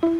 مدد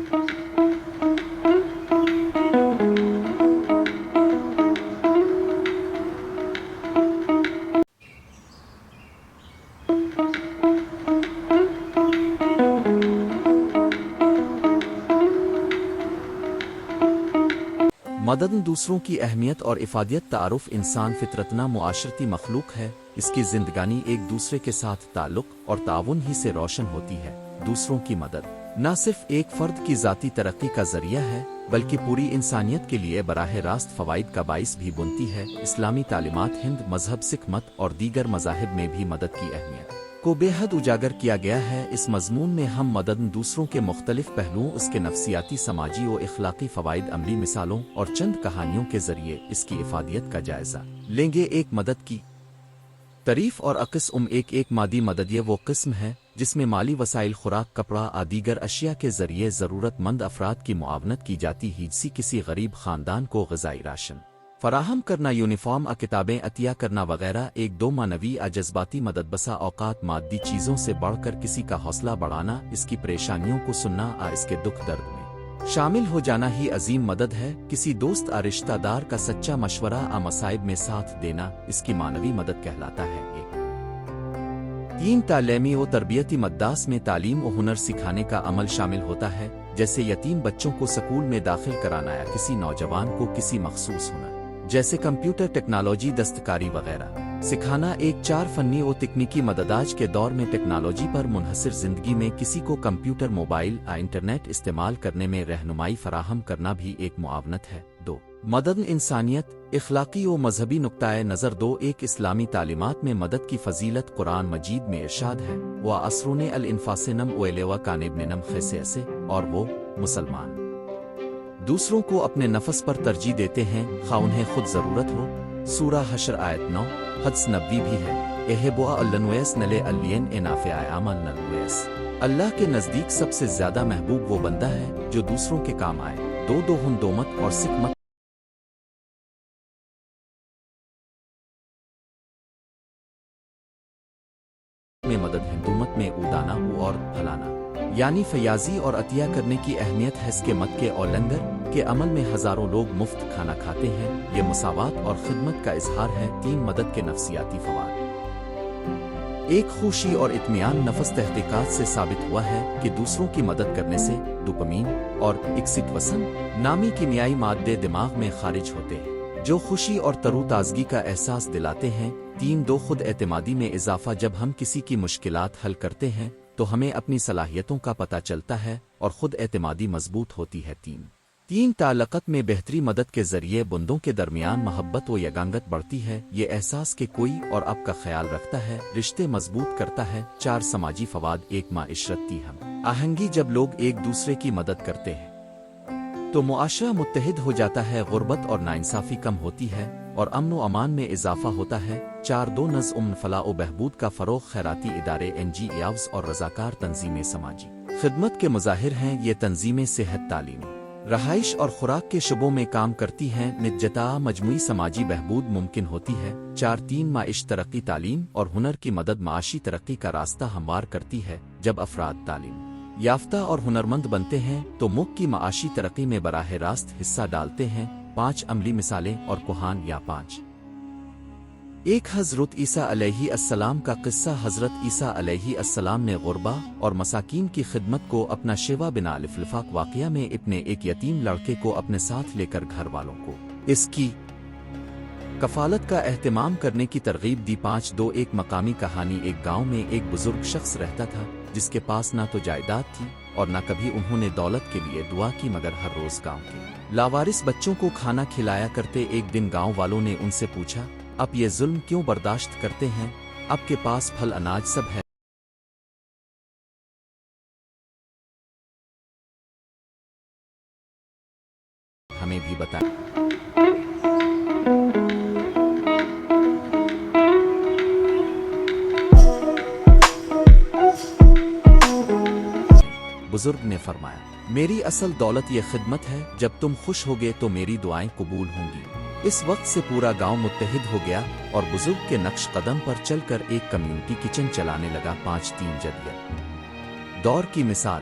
دوسروں کی اہمیت اور افادیت تعارف انسان فطرتنا معاشرتی مخلوق ہے، اس کی زندگانی ایک دوسرے کے ساتھ تعلق اور تعاون ہی سے روشن ہوتی ہے۔ دوسروں کی مدد نہ صرف ایک فرد کی ذاتی ترقی کا ذریعہ ہے بلکہ پوری انسانیت کے لیے براہ راست فوائد کا باعث بھی بنتی ہے۔ اسلامی تعلیمات ہند مذہب، سکھ مت اور دیگر مذاہب میں بھی مدد کی اہمیت کو بے حد اجاگر کیا گیا ہے۔ اس مضمون میں ہم مدد دوسروں کے مختلف پہلوؤں، اس کے نفسیاتی، سماجی و اخلاقی فوائد، عملی مثالوں اور چند کہانیوں کے ذریعے اس کی افادیت کا جائزہ لیں گے۔ ایک مدد کی تعریف اور قسم۔ ایک مادی مدد یہ وہ قسم ہے جس میں مالی وسائل، خوراک، کپڑا، دیگر اشیاء کے ذریعے ضرورت مند افراد کی معاونت کی جاتی ہے، جیسے کسی غریب خاندان کو غذائی راشن فراہم کرنا، یونیفارم، کتابیں عطیہ کرنا وغیرہ۔ ایک دو معنوی جذباتی مدد، بسا اوقات مادی چیزوں سے بڑھ کر کسی کا حوصلہ بڑھانا، اس کی پریشانیوں کو سننا، اس کے دکھ درد میں شامل ہو جانا ہی عظیم مدد ہے۔ کسی دوست، رشتہ دار کا سچا مشورہ، مصائب میں ساتھ دینا، اس کی معنوی مدد کہلاتا ہے۔ تعلیمی و تربیتی مداس میں تعلیم و ہنر سکھانے کا عمل شامل ہوتا ہے، جیسے یتیم بچوں کو سکول میں داخل کرانا یا کسی نوجوان کو کسی مخصوص ہنر جیسے کمپیوٹر، ٹیکنالوجی، دستکاری وغیرہ سکھانا۔ چار فنی و تکنیکی مدد۔ آج کے دور میں ٹیکنالوجی پر منحصر زندگی میں کسی کو کمپیوٹر، موبائل، انٹرنیٹ استعمال کرنے میں رہنمائی فراہم کرنا بھی ایک معاونت ہے۔ مدد انسانیت، اخلاقی و مذہبی نقطۂ نظر۔ ایک اسلامی تعلیمات میں مدد کی فضیلت قرآن مجید میں ارشاد ہے، وَأَسْرُونِ الْإِنفَاسِنَمْ وَإِلَوَكَانِبْنِنَمْ خیسے سے، اور وہ مسلمان دوسروں کو اپنے نفس پر ترجیح دیتے ہیں خواہ انہیں خود ضرورت ہو۔ سورہ حشر آیت 9۔ حدیث نبوی بھی ہے، احبوا النویس نلے الین نافع عمل نلویس۔ اللہ کے نزدیک سب سے زیادہ محبوب وہ بندہ ہے جو دوسروں کے کام آئے۔ دومت اور سکھ مت میں مدد ہندومت میں اودانا اور پھلانا یعنی فیاضی اور عطیہ کرنے کی اہمیت ہے۔ اس کے مت کے اور لنگر کے عمل میں ہزاروں لوگ مفت کھانا کھاتے ہیں، یہ مساوات اور خدمت کا اظہار ہے۔ مدد کے نفسیاتی فوائد۔ خوشی اور اطمینان نفس۔ تحقیقات سے ثابت ہوا ہے کہ دوسروں کی مدد کرنے سے ڈوپامین اور آکسیٹوسن نامی کیمیائی مادے دماغ میں خارج ہوتے ہیں جو خوشی اور تر و تازگی کا احساس دلاتے ہیں۔ خود اعتمادی میں اضافہ۔ جب ہم کسی کی مشکلات حل کرتے ہیں تو ہمیں اپنی صلاحیتوں کا پتہ چلتا ہے اور خود اعتمادی مضبوط ہوتی ہے۔ تعلقات میں بہتری۔ مدد کے ذریعے بندوں کے درمیان محبت و یگانگت بڑھتی ہے، یہ احساس کہ کوئی اور آپ کا خیال رکھتا ہے رشتے مضبوط کرتا ہے۔ سماجی فوائد۔ معاشرتی ہم آہنگی۔ جب لوگ ایک دوسرے کی مدد کرتے ہیں تو معاشرہ متحد ہو جاتا ہے، غربت اور ناانصافی کم ہوتی ہے اور امن و امان میں اضافہ ہوتا ہے۔ نظم فلاح و بہبود کا فروغ۔ خیراتی ادارے، NGOs اور رضاکار تنظیمیں سماجی خدمت کے مظاہر ہیں۔ یہ تنظیمیں صحت، تعلیم، رہائش اور خوراک کے شعبوں میں کام کرتی ہیں۔ نجتا مجموعی سماجی بہبود ممکن ہوتی ہے۔ معیشت ترقی۔ تعلیم اور ہنر کی مدد معاشی ترقی کا راستہ ہموار کرتی ہے۔ جب افراد تعلیم یافتہ اور ہنرمند بنتے ہیں تو ملک کی معاشی ترقی میں براہ راست حصہ ڈالتے ہیں۔ عملی مثالیں اور کوہان یا 5۔ حضرت عیسیٰ علیہ السلام کا قصہ۔ حضرت عیسیٰ علیہ السلام نے غربا اور مساکین کی خدمت کو اپنا شیوا بنا الفاق۔ واقعہ میں اپنے ایک یتیم لڑکے کو اپنے ساتھ لے کر گھر والوں کو اس کی کفالت کا اہتمام کرنے کی ترغیب دی۔ ایک مقامی کہانی۔ ایک گاؤں میں ایک بزرگ شخص رہتا تھا جس کے پاس نہ تو جائیداد تھی اور نہ کبھی انہوں نے دولت کے لیے دعا کی، مگر ہر روز گاؤں کے لاوارث بچوں کو کھانا کھلایا کرتے۔ ایک دن گاؤں والوں نے ان سے پوچھا، آپ یہ ظلم کیوں برداشت کرتے ہیں؟ آپ کے پاس پھل اناج سب ہے، ہمیں بھی بتائیں۔ بزرگ نے فرمایا، میری اصل دولت یہ خدمت ہے، جب تم خوش ہوگے تو میری دعائیں قبول ہوں گی۔ اس وقت سے پورا گاؤں متحد ہو گیا اور بزرگ کے نقش قدم پر چل کر ایک کمیونٹی کچن چلانے لگا۔ جدید دور کی مثال۔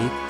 1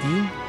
3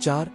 4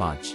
5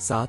7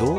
2